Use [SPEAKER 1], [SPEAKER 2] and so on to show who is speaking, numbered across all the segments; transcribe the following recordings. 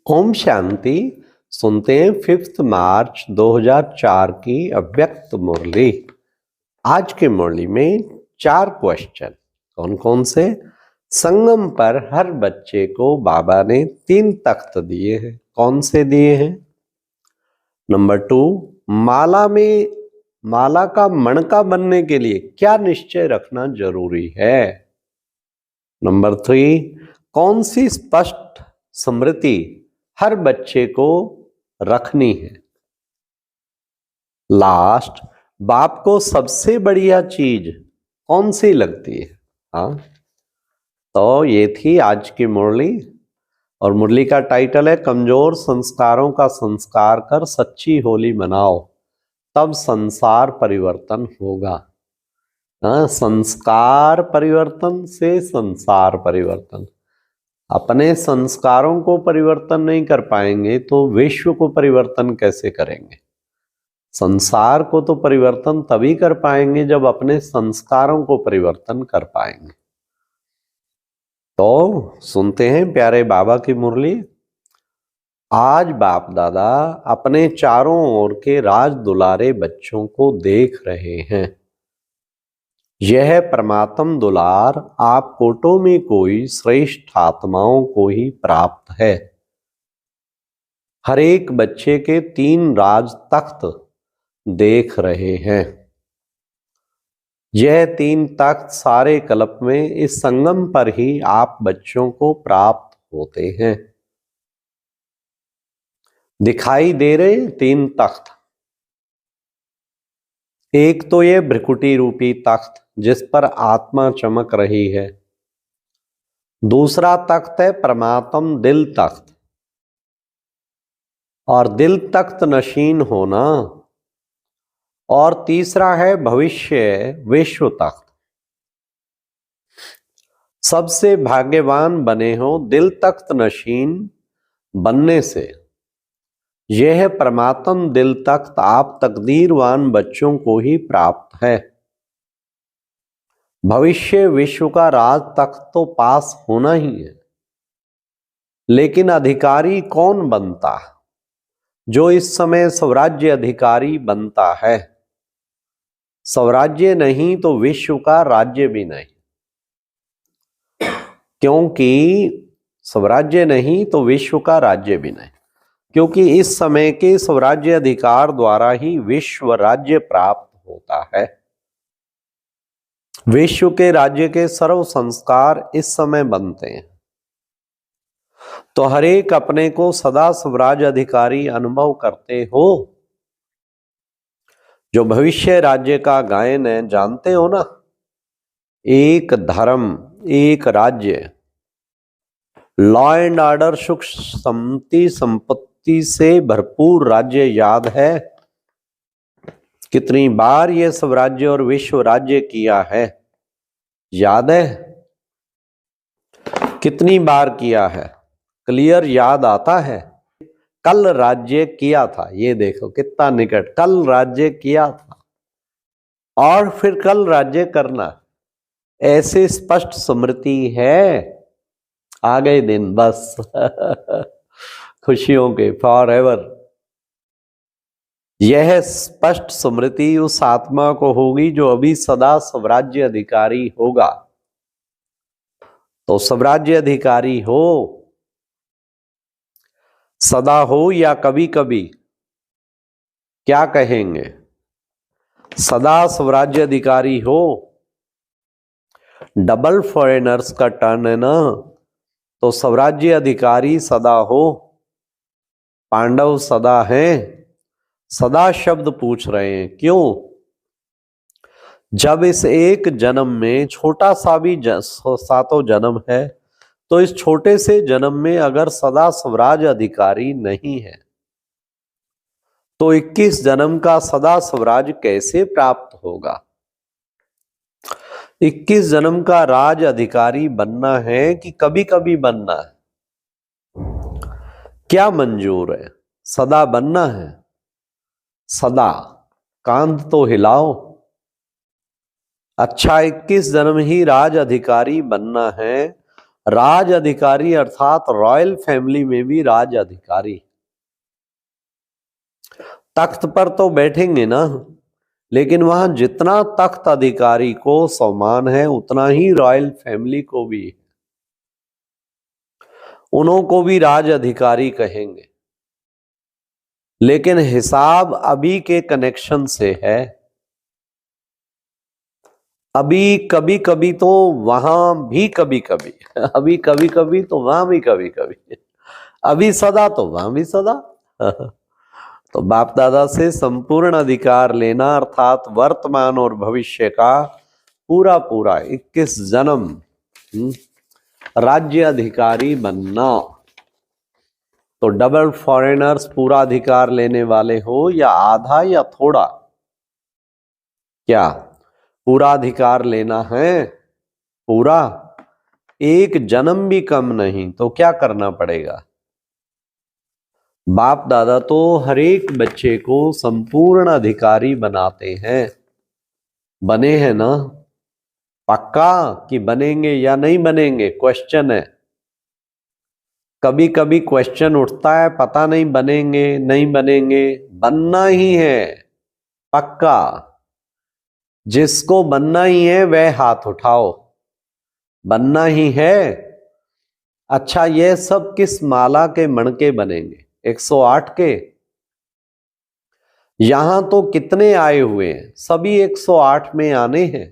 [SPEAKER 1] ओम शांति। सुनते हैं 5 मार्च 2004 की अव्यक्त मुरली। आज की मुरली में 4 क्वेश्चन। कौन कौन से? संगम पर हर बच्चे को बाबा ने 3 तख्त दिए हैं। कौन से दिए हैं? नंबर 2, माला का मणका बनने के लिए क्या निश्चय रखना जरूरी है? नंबर 3, कौन सी स्पष्ट स्मृति हर बच्चे को रखनी है? लास्ट, बाप को सबसे बढ़िया चीज कौन सी लगती है? हाँ, तो ये थी आज की मुरली। और मुरली का टाइटल है कमजोर संस्कारों का संस्कार कर सच्ची होली मनाओ, तब संसार परिवर्तन होगा। हाँ, संस्कार परिवर्तन से संसार परिवर्तन। अपने संस्कारों को परिवर्तन नहीं कर पाएंगे तो विश्व को परिवर्तन कैसे करेंगे? संसार को तो परिवर्तन तभी कर पाएंगे जब अपने संस्कारों को परिवर्तन कर पाएंगे। तो सुनते हैं प्यारे बाबा की मुरली। आज बाप दादा अपने चारों ओर के राज दुलारे बच्चों को देख रहे हैं। यह परमात्म दुलार आप कोटों में कोई श्रेष्ठ आत्माओं को ही प्राप्त है। हर एक बच्चे के 3 राज तख्त देख रहे हैं। यह 3 तख्त सारे कल्प में इस संगम पर ही आप बच्चों को प्राप्त होते हैं। दिखाई दे रहे 3 तख्त। एक तो ये भ्रिकुटी रूपी तख्त जिस पर आत्मा चमक रही है। दूसरा तख्त है परमात्म दिल तख्त, और दिल तख्त नशीन होना। और तीसरा है भविष्य विश्व तख्त। सबसे भाग्यवान बने हो दिल तख्त नशीन बनने से। यह परमात्म दिल तख्त आप तकदीरवान बच्चों को ही प्राप्त है। भविष्य विश्व का राज तख्त तो पास होना ही है, लेकिन अधिकारी कौन बनता? जो इस समय स्वराज्य अधिकारी बनता है। स्वराज्य नहीं तो विश्व का राज्य भी नहीं, क्योंकि स्वराज्य नहीं तो विश्व का राज्य भी नहीं, क्योंकि इस समय के स्वराज्य अधिकार द्वारा ही विश्व राज्य प्राप्त होता है। विश्व के राज्य के सर्व संस्कार इस समय बनते हैं। तो हर एक अपने को सदा स्वराज्य अधिकारी अनुभव करते हो। जो भविष्य राज्य का गायन है जानते हो ना? एक धर्म, एक राज्य, लॉ एंड ऑर्डर, सुख शांति संपत्ति से भरपूर राज्य याद है? कितनी बार ये स्वराज्य और विश्व राज्य किया है याद है? कितनी बार किया है? क्लियर याद आता है? कल राज्य किया था, ये देखो कितना निकट, कल राज्य किया था और फिर कल राज्य करना, ऐसे स्पष्ट स्मृति है। आ गए दिन बस खुशियों के फॉर एवर। यह स्पष्ट स्मृति उस आत्मा को होगी जो अभी सदा स्वराज्य अधिकारी होगा। तो स्वराज्य अधिकारी हो, सदा हो या कभी कभी, क्या कहेंगे? सदा स्वराज्य अधिकारी हो। डबल फॉरेनर्स का टर्न है ना, तो स्वराज्य अधिकारी सदा हो। पांडव सदा हैं। सदा शब्द पूछ रहे हैं, क्यों? जब इस एक जन्म में छोटा सा भी 7 जन्म है, तो इस छोटे से जन्म में अगर सदा स्वराज अधिकारी नहीं है तो 21 जन्म का सदा स्वराज कैसे प्राप्त होगा? 21 जन्म का राज अधिकारी बनना है कि कभी कभी बनना है? क्या मंजूर है? सदा बनना है? सदा। कांध तो हिलाओ। अच्छा, 21 जन्म ही राज अधिकारी बनना है राज अधिकारी अर्थात रॉयल फैमिली में भी राज अधिकारी। तख्त पर तो बैठेंगे ना, लेकिन वहां जितना तख्त अधिकारी को सम्मान है उतना ही रॉयल फैमिली को भी, उनको भी राज अधिकारी कहेंगे। लेकिन हिसाब अभी के कनेक्शन से है। अभी कभी कभी तो वहां भी कभी कभी, अभी कभी कभी तो वहां भी कभी कभी, अभी सदा तो वहां भी सदा। तो बाप दादा से संपूर्ण अधिकार लेना अर्थात वर्तमान और भविष्य का पूरा पूरा 21 जन्म राज्य अधिकारी बनना। तो डबल फॉरेनर्स पूरा अधिकार लेने वाले हो या आधा या थोड़ा, क्या पूरा अधिकार लेना है? पूरा, एक जन्म भी कम नहीं। तो क्या करना पड़ेगा? बाप दादा तो हर एक बच्चे को संपूर्ण अधिकारी बनाते हैं। बने हैं ना? पक्का कि बनेंगे या नहीं बनेंगे? क्वेश्चन है। कभी कभी क्वेश्चन उठता है, पता नहीं बनेंगे नहीं बनेंगे। बनना ही है पक्का। जिसको बनना ही है वह हाथ उठाओ। बनना ही है। अच्छा, ये सब किस माला के मणके बनेंगे? 108 के? यहां तो कितने आए हुए हैं? सभी 108 में आने हैं।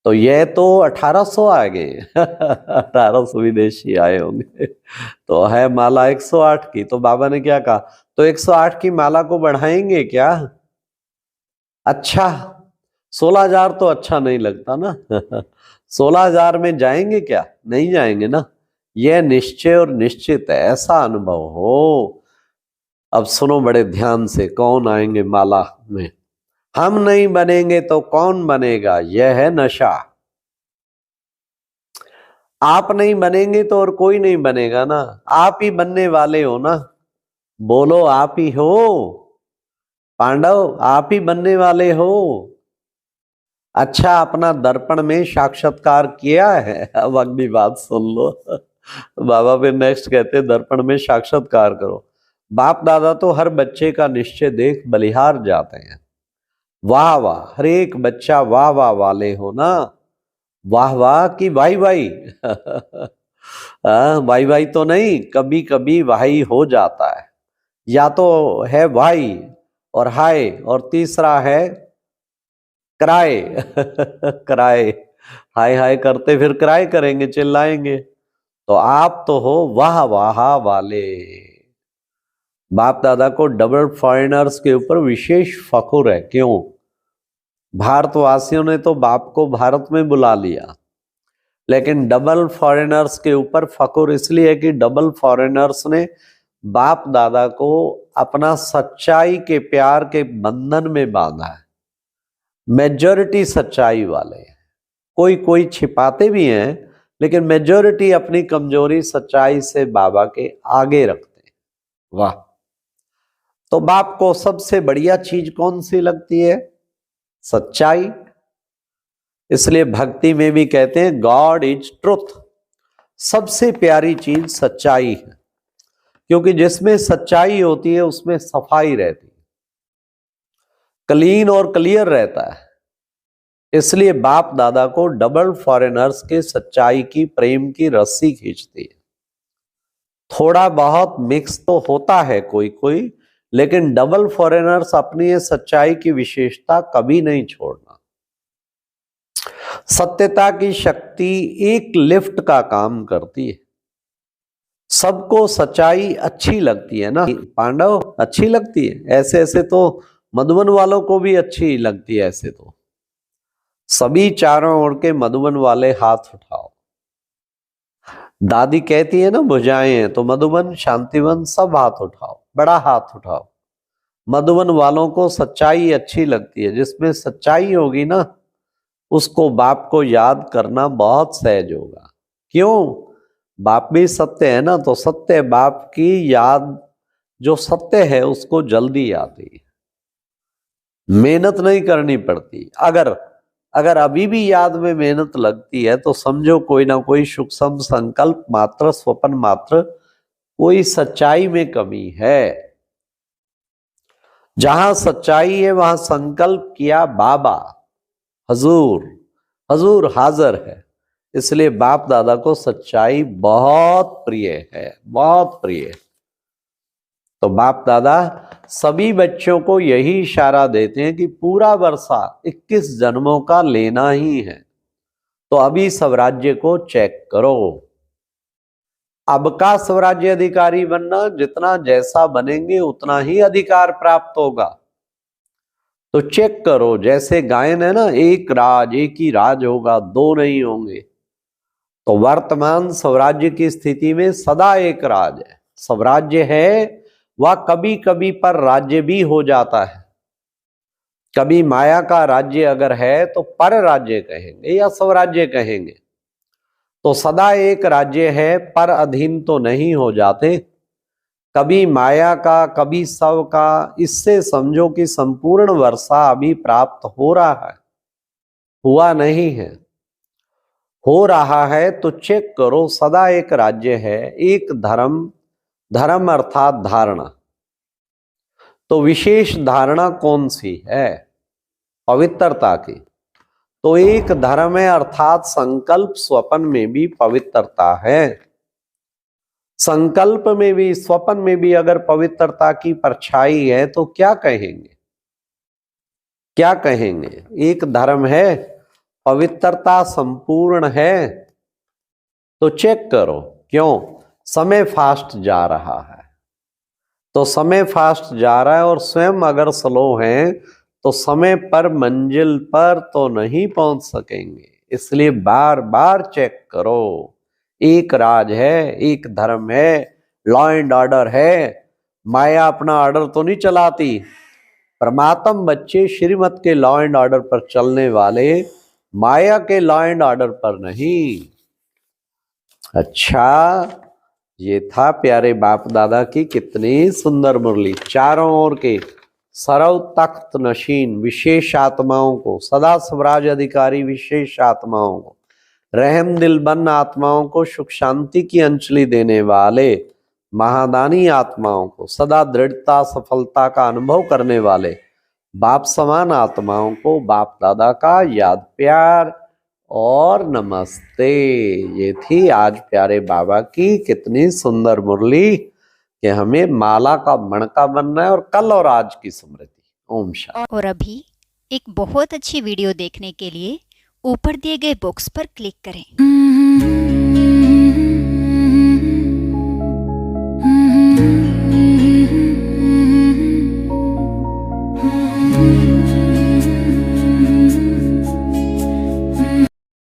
[SPEAKER 1] तो यह तो 1800 आ गए। 1800 विदेशी आए होंगे। तो है माला 108 की। तो बाबा ने क्या कहा? तो 108 की माला को बढ़ाएंगे क्या? अच्छा, 16,000 तो अच्छा नहीं लगता ना। 16,000 में जाएंगे क्या? नहीं जाएंगे ना। यह निश्चय और निश्चित है, ऐसा अनुभव हो। अब सुनो बड़े ध्यान से, कौन आएंगे माला में? हम नहीं बनेंगे तो कौन बनेगा? यह है नशा। आप नहीं बनेंगे तो और कोई नहीं बनेगा ना। आप ही बनने वाले हो ना। बोलो, आप ही हो पांडव, आप ही बनने वाले हो। अच्छा, अपना दर्पण में साक्षात्कार किया है? अब अगली बात सुन लो। बाबा फिर नेक्स्ट कहते दर्पण में साक्षात्कार करो। बाप दादा तो हर बच्चे का निश्चय देख बलिहार जाते हैं। वाह वाह, हर एक बच्चा वाह वाह वाले हो ना। वाह वाह की वाई वाई। वाई वाई तो नहीं, कभी कभी वाही हो जाता है। या तो है वाई और हाय, और तीसरा है क्राय। क्राय, हाय हाय करते फिर क्राय करेंगे, चिल्लाएंगे। तो आप तो हो वाह वाह वाले। बाप दादा को डबल फॉरेनर्स के ऊपर विशेष फखुर है। क्यों? भारतवासियों ने तो बाप को भारत में बुला लिया, लेकिन डबल फॉरेनर्स के ऊपर फखुर इसलिए है कि डबल फॉरेनर्स ने बाप दादा को अपना सच्चाई के प्यार के बंधन में बांधा है। मेजॉरिटी सच्चाई वाले हैं। कोई कोई छिपाते भी हैं, लेकिन मेजॉरिटी अपनी कमजोरी सच्चाई से बाबा के आगे रखते हैं। वाह। तो बाप को सबसे बढ़िया चीज कौन सी लगती है? सच्चाई। इसलिए भक्ति में भी कहते हैं गॉड इज ट्रुथ। सबसे प्यारी चीज सच्चाई है, क्योंकि जिसमें सच्चाई होती है उसमें सफाई रहती है, क्लीन और क्लियर रहता है। इसलिए बाप दादा को डबल फॉरेनर्स के सच्चाई की प्रेम की रस्सी खींचती है। थोड़ा बहुत मिक्स तो होता है कोई कोई, लेकिन डबल फॉरेनर्स अपनी ये सच्चाई की विशेषता कभी नहीं छोड़ना। सत्यता की शक्ति एक लिफ्ट का काम करती है। सबको सच्चाई अच्छी लगती है ना पांडव, अच्छी लगती है। ऐसे ऐसे तो मधुबन वालों को भी अच्छी लगती है। ऐसे तो सभी चारों ओर के मधुबन वाले हाथ उठाओ। दादी कहती है ना भुजाएं हैं, तो मधुबन शांतिवन सब हाथ उठाओ, बड़ा हाथ उठाओ। मधुबन वालों को सच्चाई अच्छी लगती है। जिसमें सच्चाई होगी ना, उसको बाप को याद करना बहुत सहज होगा। क्यों? बाप भी सत्य है ना, तो सत्य बाप की याद, जो सत्य है उसको जल्दी आती है, मेहनत नहीं करनी पड़ती। अगर अगर अभी भी याद में मेहनत लगती है तो समझो कोई ना कोई सूक्ष्म संकल्प मात्र, स्वप्न मात्र, कोई सच्चाई में कमी है। जहां सच्चाई है वहां संकल्प किया बाबा, हजूर, हजूर हाजिर है। इसलिए बाप दादा को सच्चाई बहुत प्रिय है, बहुत प्रिय है। तो बाप दादा सभी बच्चों को यही इशारा देते हैं कि पूरा वर्षा 21 जन्मों का लेना ही है, तो अभी स्वराज्य को चेक करो। अब का स्वराज्य अधिकारी बनना, जितना जैसा बनेंगे उतना ही अधिकार प्राप्त होगा। तो चेक करो, जैसे गायन है ना, एक राज, एक ही राज होगा, दो नहीं होंगे। तो वर्तमान स्वराज्य की स्थिति में सदा एक राज है, स्वराज्य है, वह कभी कभी पर राज्य भी हो जाता है। कभी माया का राज्य अगर है तो पर राज्य कहेंगे या स्वराज्य कहेंगे। तो सदा एक राज्य है, पर अधीन तो नहीं हो जाते। कभी माया का, कभी सव का। इससे समझो कि संपूर्ण वर्षा अभी प्राप्त हो रहा है, हुआ नहीं है, हो रहा है। तो चेक करो, सदा एक राज्य है, एक धर्म, धर्म अर्थात धारणा। तो विशेष धारणा कौन सी है? पवित्रता की। तो एक धर्म है, अर्थात संकल्प स्वप्न में भी पवित्रता है। संकल्प में भी, स्वप्न में भी अगर पवित्रता की परछाई है तो क्या कहेंगे, क्या कहेंगे? एक धर्म है, पवित्रता संपूर्ण है। तो चेक करो, क्यों? समय फास्ट जा रहा है। तो समय फास्ट जा रहा है और स्वयं अगर स्लो है तो समय पर, मंजिल पर तो नहीं पहुंच सकेंगे। इसलिए बार बार चेक करो, एक राज है, एक धर्म है, लॉ एंड ऑर्डर है। माया अपना ऑर्डर तो नहीं चलाती। परमात्म बच्चे श्रीमत के लॉ एंड ऑर्डर पर चलने वाले, माया के लॉ एंड ऑर्डर पर नहीं। अच्छा, ये था प्यारे बाप दादा की कितनी सुंदर मुरली। चारों ओर के सर्व तख्त नशीन विशेष आत्माओं को, सदा स्वराज अधिकारी विशेष आत्माओं को, रहम दिल बन आत्माओं को सुख शांति की अंजलि देने वाले महादानी आत्माओं को, सदा दृढ़ता सफलता का अनुभव करने वाले बाप समान आत्माओं को बाप दादा का याद प्यार और नमस्ते। ये थी आज प्यारे बाबा की कितनी सुंदर मुरली कि हमें माला का मणका बनना है, और कल और आज की स्मृति। ओम शांति।
[SPEAKER 2] और अभी एक बहुत अच्छी वीडियो देखने के लिए ऊपर दिए गए बॉक्स पर क्लिक करें।